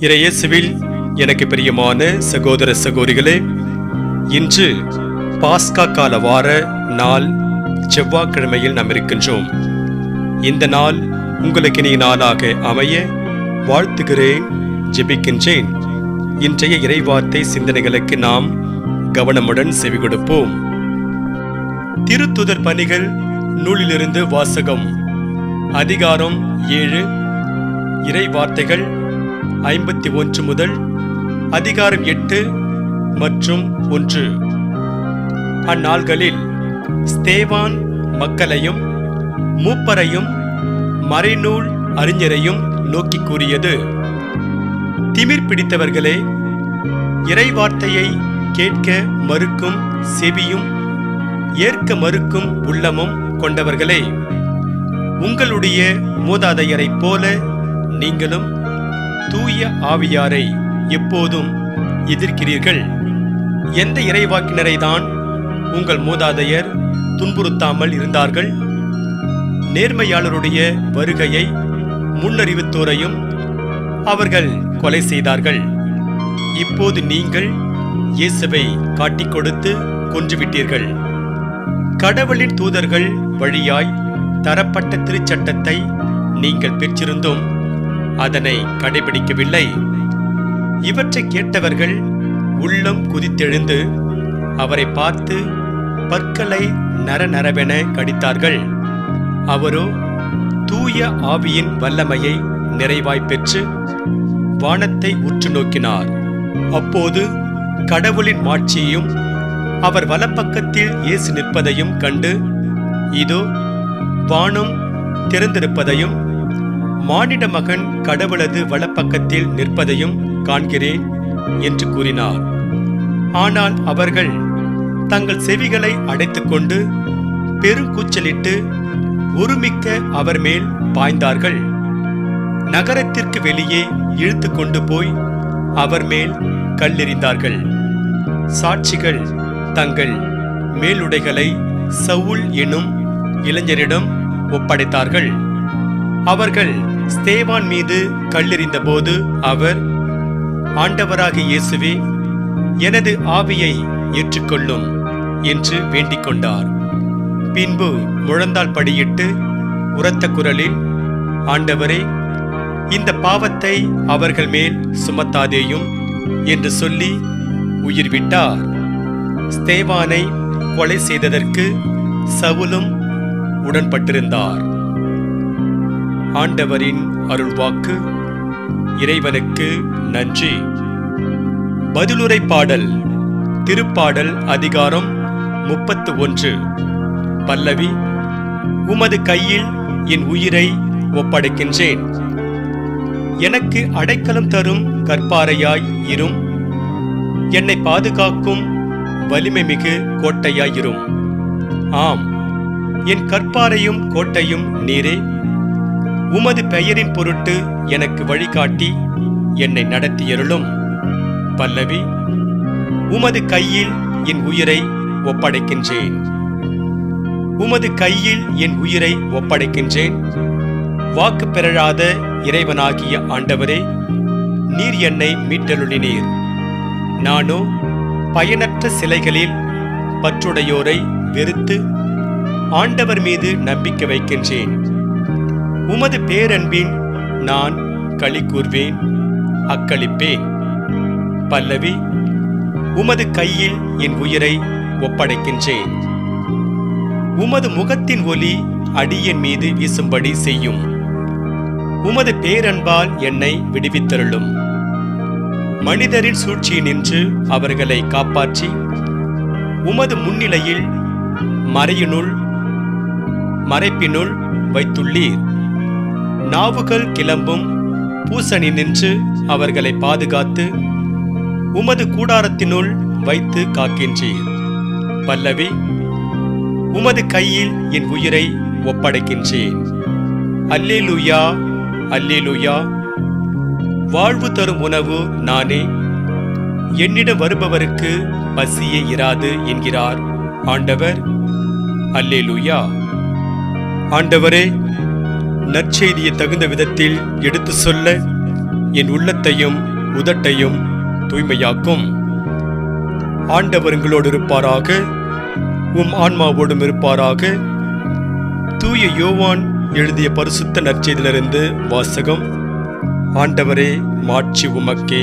இறையேசுவில் எனக்கு பிரியமான சகோதர சகோதரிகளே, இன்று பாஸ்கா கால வார நாள் செவ்வாய்க்கிழமையில் நாம் இருக்கின்றோம். இந்த நாள் உங்களுக்கு இனிய நாளாக அமைய வாழ்த்துகிறேன், ஜெபிக்கின்றேன். இன்றைய இறைவார்த்தை சிந்தனைகளுக்கு நாம் கவனமுடன் செவி கொடுப்போம். திருத்துதர் பணிகள் நூலிலிருந்து வாசகம். அதிகாரம் 7, இறை வார்த்தைகள் 51 முதல் அதிகாரம் 8 மற்றும் 1. அந்நாள்களில் ஸ்தேவான் மக்களையும் மூப்பரையும் மறைநூல் அறிஞரையும் நோக்கி கூறியது: திமிர் பிடித்தவர்களே, இறை வார்த்தையை கேட்க மறுக்கும் செவியும் ஏற்க மறுக்கும் உள்ளமும் கொண்டவர்களே, உங்களுடைய மூதாதையரைப் போல நீங்களும் தூய ஆவியாரை எப்போதும் எதிர்க்கிறீர்கள். எந்த இறைவாக்கினரை தான் உங்கள் மூதாதையர் துன்புறுத்தாமல் இருந்தார்கள்? நேர்மையாளருடைய வருகையை முன்னறிவித்தோரையும் அவர்கள் கொலை செய்தார்கள். இப்போது நீங்கள் இயேசுவை காட்டிக் கொடுத்து கொன்றுவிட்டீர்கள். கடவுளின் தூதர்கள் வழியாய் தரப்பட்ட திருச்சட்டத்தை நீங்கள் பெற்றிருந்தும் அதனை கடைபிடிக்கவில்லை. இவற்றை கேட்டவர்கள் உள்ளம் குதித்தெழுந்து அவரை பார்த்து பற்களை நரநரவென கடித்தார்கள். அவரோ தூய ஆவியின் வல்லமையை நிறைவாய் பெற்று வானத்தை உற்று நோக்கினார். அப்போது கடவுளின் மாட்சியையும் அவர் வலப்பக்கத்தில் இயேசு நிற்பதையும் கண்டு, இதோ வானம் திறந்திருப்பதையும் மானிட மகன் கடவுளது வலப்பக்கத்தில் நிற்பதையும் காண்கிறேன் என்று கூறினார். ஆனால் அவர்கள் தங்கள் செவிகளை அடைத்துக்கொண்டு பெருங்கூச்சலிட்டு ஒருமிக்க அவர் மேல் பாய்ந்தார்கள். நகரத்திற்கு வெளியே இழுத்து கொண்டு போய் அவர் மேல் கல்லெறிந்தார்கள். சாட்சிகள் தங்கள் மேலுடைகளை சவுல் எனும் இளைஞரிடம் ஒப்படைத்தார்கள். அவர்கள் ஸ்தேவான் மீது கல்லெறிந்த போது அவர், ஆண்டவராகிய இயேசுவே, எனது ஆவியை ஏற்றுக்கொள்ளும் என்று வேண்டிக் கொண்டார். பின்பு முழந்தாள் படியிட்டு உரத்த குரலில், ஆண்டவரே, இந்த பாவத்தை அவர்கள் மேல் சுமத்தாதேயும் என்று சொல்லி உயிர் விட்டார். ஸ்தேவானை கொலை செய்ததற்கு சவுலும் உடன்பட்டிருந்தார். ஆண்டவரின் அருள்வாக்கு. இறைவனுக்கு நன்றி. பதிலுரை பாடல். திருப்பாடல் அதிகாரம் 31. பல்லவி. உமது கையில் என் உயிரை ஒப்படைக்கின்றேன். எனக்கு அடைக்கலம் தரும் கற்பாறையாய் இரும். என்னை பாதுகாக்கும் வலிமை மிகு கோட்டையாயிரும். ஆம், என் கற்பாறையும் கோட்டையும் நீரே. உமது பெயரின் பொருட்டு எனக்கு வழிகாட்டி என்னை நடத்தியருளும். பல்லவி. உமது கையில் என் உயிரை ஒப்படைக்கின்றேன். உமது கையில் என் உயிரை ஒப்படைக்கின்றேன். வாக்கு பெறாத இறைவனாகிய ஆண்டவரே, நீர் என்னை மீட்டருளினீர். நானோ பயனற்ற சிலைகளில் பற்றுடையோரை வெறுத்து ஆண்டவர் மீது நம்பிக்கை வைக்கின்றேன். உமது பேரன்பின் நான் களி கூர்வேன், அக்களிப்பேன். பல்லவி. உமது கையில் என் உயிரை ஒப்படைக்கின்றேன். உமது முகத்தின் ஒளி அடியேன் மீது வீசும்படி செய்யும். உமது பேரன்பால் என்னை விடுவித்தருளும். மனிதரின் சூழ்ச்சியினின்று அவர்களை காப்பாற்றி உமது முன்னிலையில் மறைப்பினுள் வைத்துள்ளீர். நாவுகள் கிளம்பும் பூசணி நின்று அவர்களை பாதுகாத்து உமது கூடாரத்தினுள் வைத்து காக்கின்றீர். பல்லவி. உமது கையில் என் உயிரை ஒப்படைக்கின்றேன். அல்லேலூயா, அல்லேலூயா. வாழ்வு தரும் உணவு நானே. என்னிடம் வருபவருக்கு பசியே இராது என்கிறார் ஆண்டவர். அல்லேலூயா. ஆண்டவரே, நற்செய்தியை தகுந்த விதத்தில் எடுத்து சொல்ல என் உள்ளத்தையும் உதட்டையும் தூய்மையாக்கும். ஆண்டவர் உங்களோடு இருப்பாராக, உம் ஆன்மாவோடும் இருப்பாராக. தூய யோவான் எழுதிய பரிசுத்த நற்செய்தியிலிருந்து வாசகம். ஆண்டவரே, மாட்சி உமக்கே.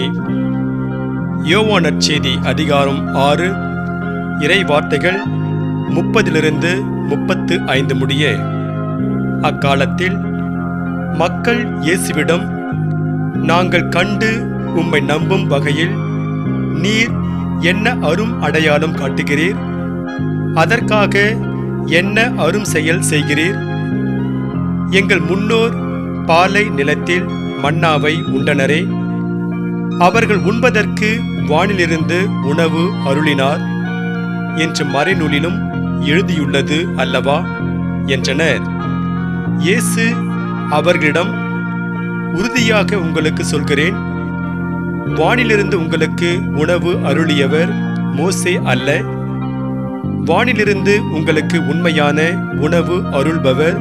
யோவான் நற்செய்தி அதிகாரம் 6, இறை வார்த்தைகள் 30-35 முடிய. அக்காலத்தில் மக்கள் இயேசுவிடம், நாங்கள் கண்டு உம்மை நம்பும் வகையில் நீர் என்ன அரும் அடையாளம் காட்டுகிறீர்? அதற்காக என்ன அரும் செயல் செய்கிறீர்? எங்கள் முன்னோர் பாலை நிலத்தில் மன்னாவை உண்டனரே, அவர்கள் உண்பதற்கு வானிலிருந்து உணவு அருளினார் என்று மறைநூலிலும் எழுதியுள்ளது அல்லவா என்றனர். இயேசு அவர்களிடம், உறுதியாக உங்களுக்கு சொல்கிறேன், வானிலிருந்து உங்களுக்கு உணவு அருளியவர் மோசே அல்ல, வானிலிருந்து உங்களுக்கு உண்மையான உணவு அருள்பவர்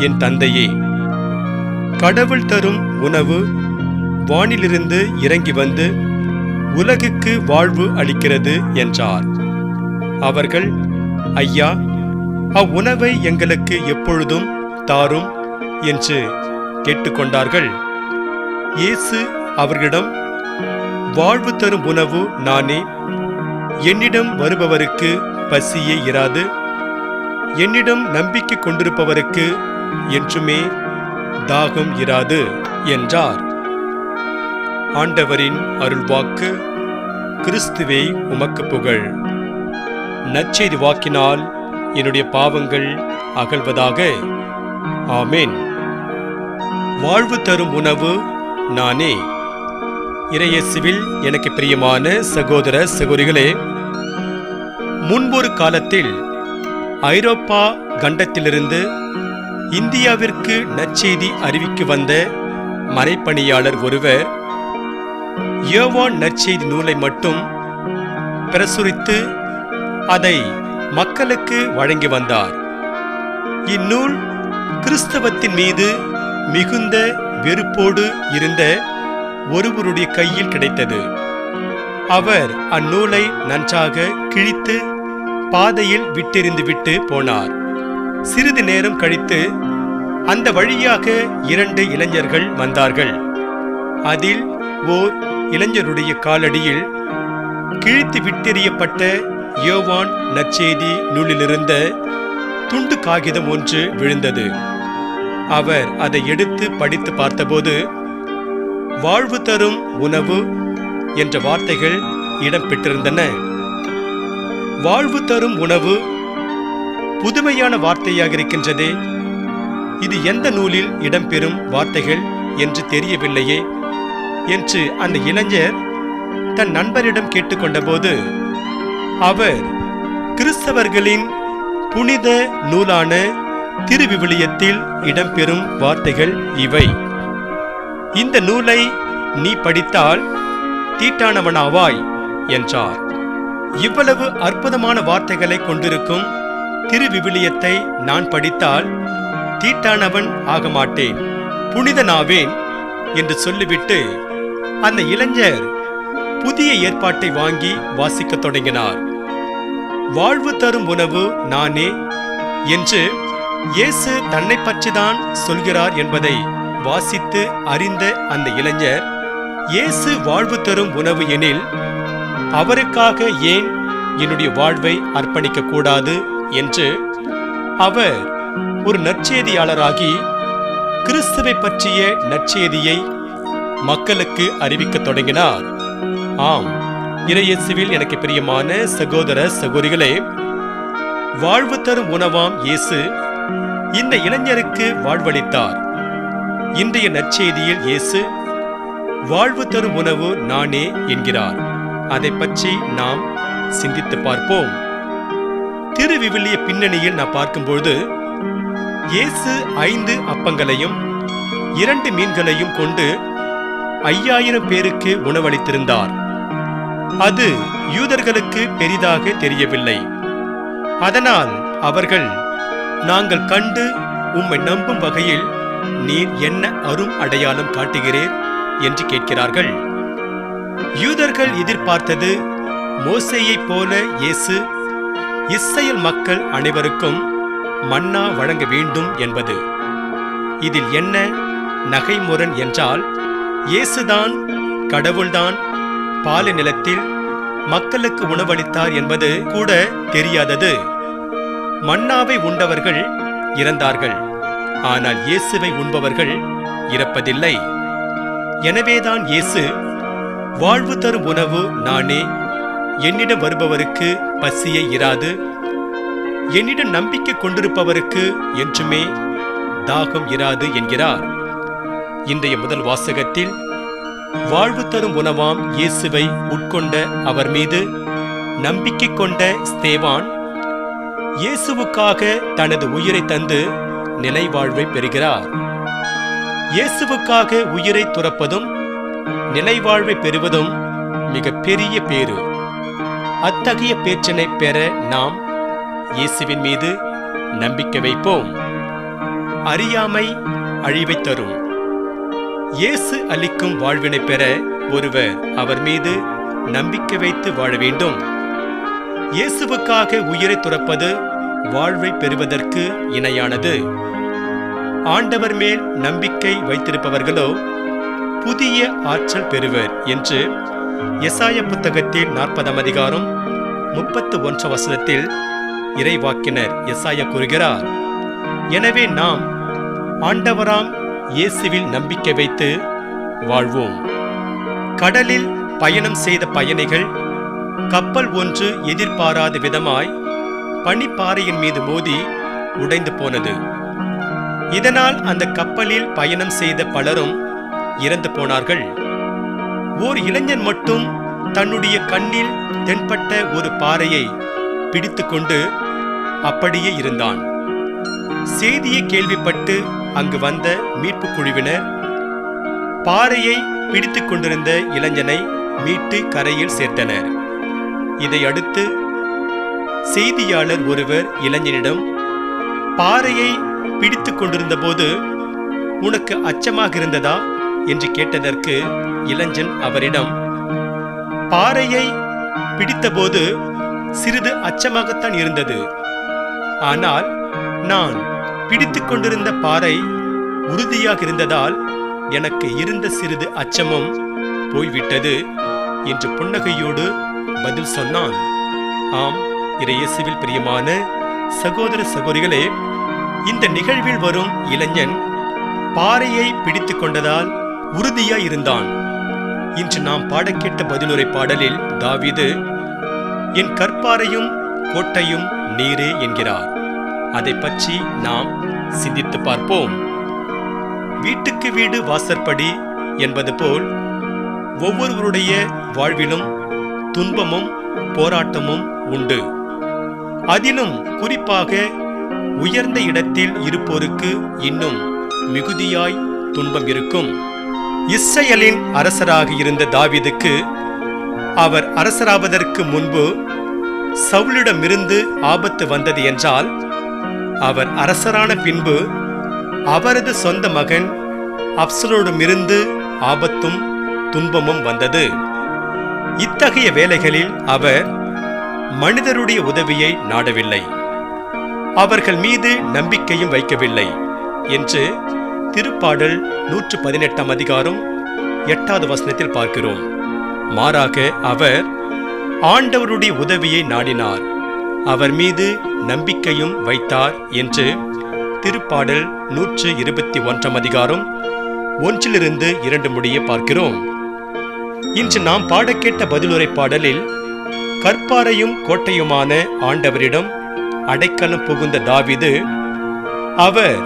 என் தந்தையே. கடவுள் தரும் உணவு வானிலிருந்து இறங்கி வந்து உலகுக்கு வாழ்வு அளிக்கிறது என்றார். அவர்கள், ஐயா, அவ்வுணவை எங்களுக்கு எப்பொழுதும் தாரும் என்று கேட்டுக்கொண்டார்கள். இயேசு அவர்களிடம், வாழ்வு தரும் உணவு நானே. என்னிடம் வருபவருக்கு பசியே இராது. என்னிடம் நம்பிக்கை கொண்டிருப்பவருக்கு என்றுமே தாகம் இராது என்றார். ஆண்டவரின் அருள்வாக்கு. கிறிஸ்துவே உமக்கு புகழ். நற்செய்தி வாக்கினால் என்னுடைய பாவங்கள் அகல்வதாக. ஆமேன். வாழ்வு தரும் உணவு நானே. இறையேசுவில் எனக்கு பிரியமான சகோதர சகோதரிகளே, முன்பொரு காலத்தில் ஐரோப்பா கண்டத்திலிருந்து இந்தியாவிற்கு நற்செய்தி அறிவிக்க வந்த மறைப்பணியாளர் ஒருவர் யோவான் நற்செய்தி நூலை மட்டும் பிரசுரித்து அதை மக்களுக்கு வழங்கி வந்தார். இந்நூல் கிறிஸ்தவத்தின் மீது மிகுந்த வெறுப்போடு இருந்த ஒருவருடைய கையில் கிடைத்தது. அவர் அந்நூலை நன்றாக கிழித்து பாதையில் விட்டெறிந்து விட்டு போனார். சிறிது நேரம் கழித்து அந்த வழியாக 2 இளைஞர்கள் வந்தார்கள். அதில் ஓர் இளைஞருடைய காலடியில் கிழித்து விட்டெறியப்பட்ட யோவான் நற்செய்தி நூலிலிருந்த துண்டு காகிதம் ஒன்று விழுந்தது. அவர் அதை எடுத்து படித்து பார்த்தபோது, வாழ்வு தரும் உணவு என்ற வார்த்தைகள் இடம்பெற்றிருந்தன. வாழ்வு தரும் உணவு புதுமையான வார்த்தையாக இருக்கின்றதே, இது எந்த நூலில் இடம்பெறும் வார்த்தைகள் என்று தெரியவில்லையே என்று அந்த இளைஞர் தன் நண்பரிடம் கேட்டுக்கொண்டபோது, அவர் கிறிஸ்தவர்களின் புனித நூலான திருவிவிலியத்தில் இடம்பெறும் வார்த்தைகள் இவை. இந்த நூலை நீ படித்தால் தீட்டானவனாவாய் என்றார். இவ்வளவு அற்புதமான வார்த்தைகளை கொண்டிருக்கும் திருவிவிலியத்தை நான் படித்தால் தீட்டானவன் ஆக மாட்டேன், புனிதனாவேன் என்று சொல்லிவிட்டு அந்த இளைஞர் புதிய ஏற்பாட்டை வாங்கி வாசிக்கத் தொடங்கினார். வாழ்வு தரும் உணவு நானே என்று இயேசு தன்னை பற்றிதான் சொல்கிறார் என்பதை வாசித்து அறிந்த அந்த இளைஞர், இயேசு வாழ்வு தரும் உணவு எனில் அவருக்காக ஏன் என்னுடைய வாழ்வை அர்ப்பணிக்க கூடாது என்று அவர் ஒரு நற்செய்தியாளராகி கிறிஸ்துவை பற்றிய நற்செய்தியை மக்களுக்கு அறிவிக்கத் தொடங்கினார். ஆம், இறையேசுவில் எனக்கு பிரியமான சகோதர சகோதரிகளே, வாழ்வு தரும் உணவாம் இயேசு இந்த இளைஞருக்கு வாழ்வளித்தார். இன்றைய நற்செய்தியில் இயேசு வாழ்வு தரும் உணவு நானே என்கிறார். அதை பற்றி நாம் சிந்தித்து பார்ப்போம். திருவிவிலிய பின்னணியில் நாம் பார்க்கும்போது, இயேசு 5 அப்பங்களையும் 2 மீன்களையும் கொண்டு 5000 பேருக்கு உணவளித்திருந்தார். அது யூதர்களுக்கு பெரிதாக தெரியவில்லை. அதனால் அவர்கள், நாங்கள் கண்டு உம்மை நம்பும் வகையில் நீர் என்ன அரும் அடையாளம் காட்டுகிறீர் என்று கேட்கிறார்கள். யூதர்கள் எதிர்பார்த்தது மோசேயைப் போல இயேசு இஸ்ரவேல் மக்கள் அனைவருக்கும் மன்னா வழங்க வேண்டும் என்பது. இதில் என்ன நகைமுரண் என்றால், இயேசுதான் கடவுள்தான் பாலை நிலத்தில் மக்களுக்கு உணவளித்தார் என்பது கூட தெரியாதது. மன்னாவை உண்டவர்கள் இறந்தார்கள், ஆனால் இயேசுவை உண்பவர்கள் இறப்பதில்லை. எனவேதான் இயேசு, வாழ்வு தரும் உணவு நானே, என்னிடம் வருபவருக்கு பசியே இராது, என்னிடம் நம்பிக்கை கொண்டிருப்பவருக்கு என்றுமே தாகம் இராது என்கிறார். இன்றைய முதல் வாசகத்தில் வாழ்வு தரும் உணவாம் இயேசுவை உட்கொண்ட அவர் மீது நம்பிக்கை கொண்ட ஸ்தேவான் இயேசுவுக்காக தனது உயிரை தந்து நிலை வாழ்வை பெறுகிறார். இயேசுவுக்காக உயிரை துறப்பதும் நிலை வாழ்வை பெறுவதும் மிக பெரிய பேறு. அத்தகைய பேற்றினை பெற நாம் இயேசுவின் மீது நம்பிக்கை வைப்போம். அறியாமை அழிவை தரும். இயேசு அளிக்கும் வாழ்வினை பெற ஒருவர் அவர் மீது நம்பிக்கை வைத்து வாழ வேண்டும். இயேசுவுக்காக உயிரை துறப்பது வாழ்வை பெறுவதற்கு இணையானது. ஆண்டவர் மேல் நம்பிக்கை வைத்திருப்பவர்களோ புதிய ஆற்றல் பெறுவர் என்று எசாயா புத்தகத்தில் 40 அதிகாரம் 31 வசனத்தில் இறைவாக்கினர் எசாயா கூறுகிறார். எனவே நாம் ஆண்டவராம் இயேசுவில் நம்பிக்கை வைத்து வாழ்வோம். கடலில் பயணம் செய்த பயணிகள் கப்பல் ஒன்று எதிர்பாராத விதமாய் பனிப்பாறையின் மீது மோதி உடைந்து போனது. இதனால் அந்த கப்பலில் பயணம் செய்த பலரும் இறந்து போனார்கள். ஓர் இளைஞன் மட்டும் தன்னுடைய கண்ணில் தென்பட்ட ஒரு பாறையை பிடித்துக்கொண்டு அப்படியே இருந்தான். செய்தியை கேள்விப்பட்டு அங்கு வந்த மீட்பு குழுவினர் பாறையை பிடித்துக் கொண்டிருந்த இளைஞனை மீட்டு கரையில் சேர்த்தனர். இதை அடுத்து செய்தியாளர் ஒருவர் இளைஞனிடம், பாறையை பிடித்துக் கொண்டிருந்த போது உனக்கு அச்சமாக இருந்ததா என்று கேட்டதற்கு இளைஞன் அவரிடம், பாறையை பிடித்தபோது சிறிது அச்சமாகத்தான் இருந்தது, ஆனால் நான் பிடித்துக் கொண்டிருந்த பாறை உறுதியாக இருந்ததால் எனக்கு இருந்த சிறிது அச்சமும் போய்விட்டது என்று புன்னகையோடு பதில் சொன்னான். ஆம், இயேசுவில் பிரியமான சகோதர சகோதரிகளே, இந்த நிகழ்வில் வரும் இளைஞன் பாறையை பிடித்துக் கொண்டதால் உறுதியாய் இருந்தான். இன்று நாம் பாடக்கேட்ட பதிலுரை பாடலில் தாவீது, என் கற்பாரையும் கோட்டையும் நீரே என்கிறார். அதை பற்றி நாம் சிந்தித்து பார்ப்போம். வீட்டுக்கு வீடு வாசற்படி என்பது போல் ஒவ்வொருவருடைய வாழ்விலும் துன்பமும் போராட்டமும் உண்டு. அதிலும் குறிப்பாக உயர்ந்த இடத்தில் இருப்போருக்கு இன்னும் மிகுதியாய் துன்பம் இருக்கும். இஸ்ரவேலின் அரசராக இருந்த தாவீதுக்கு அவர் அரசராவதற்கு முன்பு சவுலிடமிருந்து ஆபத்து வந்தது என்றால், அவர் அரசரான பின்பு அவரது சொந்த மகன் அப்சலோமிடமிருந்து ஆபத்தும் துன்பமும் வந்தது. இத்தகைய வேளைகளில் அவர் மனிதருடைய உதவியை நாடவில்லை, அவர்கள் மீது நம்பிக்கையும் வைக்கவில்லை என்று திருப்பாடல் 118 அதிகாரம் 8வது வசனத்தில் பார்க்கிறோம். மாறாக அவர் ஆண்டவருடைய உதவியை நாடினார், அவர் மீது நம்பிக்கையும் வைத்தார் என்று திருப்பாடல் 121 அதிகாரம் 1-2 முடிய பார்க்கிறோம். இன்று நாம் பாடக்கேட்ட பதிலுரை பாடலில் கற்பாரையும் கோட்டையுமான ஆண்டவரிடம் அடைக்கலம் புகுந்த தாவீது, அவர்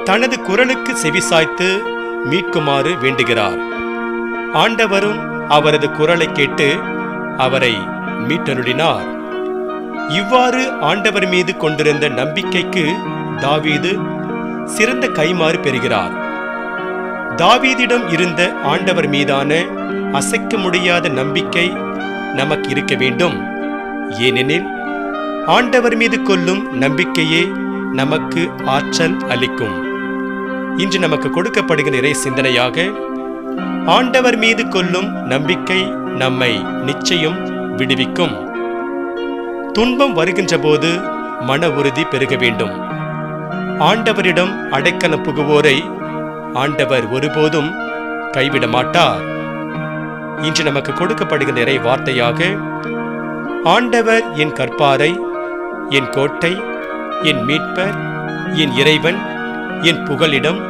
தனது குரலுக்கு செவிசாய்த்து மீட்குமாறு வேண்டுகிறார். ஆண்டவரும் அவரது குரலை கேட்டு அவரை மீட்டருளினார். இவ்வாறு ஆண்டவர் மீது கொண்டிருந்த நம்பிக்கைக்கு தாவீது சிறந்த கைமாறு பெறுகிறார். தாவீதிடம் இருந்த ஆண்டவர் மீதான அசைக்க முடியாத நம்பிக்கை நமக்கு இருக்க வேண்டும். ஏனெனில் ஆண்டவர் மீது கொள்ளும் நம்பிக்கையே நமக்கு ஆற்றல் அளிக்கும். இன்று நமக்கு கொடுக்கப்படுகிற இறை சிந்தனையாக, ஆண்டவர் மீது கொள்ளும் நம்பிக்கை நம்மை நிச்சயம் விடுவிக்கும். துன்பம் வருகின்ற போது மன உறுதி பெருக வேண்டும். ஆண்டவரிடம் அடைக்கலம் புகுவோரை ஆண்டவர் ஒருபோதும் கைவிட மாட்டார். இன்று நமக்கு கொடுக்கப்படுகிற இறை வார்த்தையாக, ஆண்டவர் என் கற்பாரை, என் கோட்டை, என் மீட்பர், என் இறைவன், என் புகலிடம்,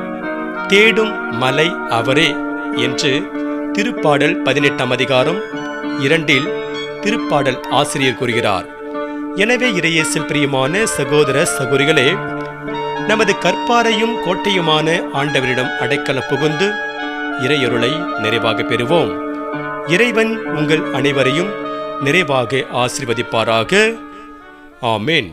தேடும் மலை அவரே என்று திருப்பாடல் 18ஆம் அதிகாரம் 2 திருப்பாடல் ஆசிரியர் கூறுகிறார். எனவே இறையேசில் பிரியமான சகோதர சகோதரிகளே, நமது கற்பாரையும் கோட்டையுமான ஆண்டவரிடம் அடைக்கலம் புகுந்து இறையருளை நிறைவாக பெறுவோம். இறைவன் உங்கள் அனைவரையும் நிறைவாக ஆசீர்வதிப்பாராக. ஆமென்.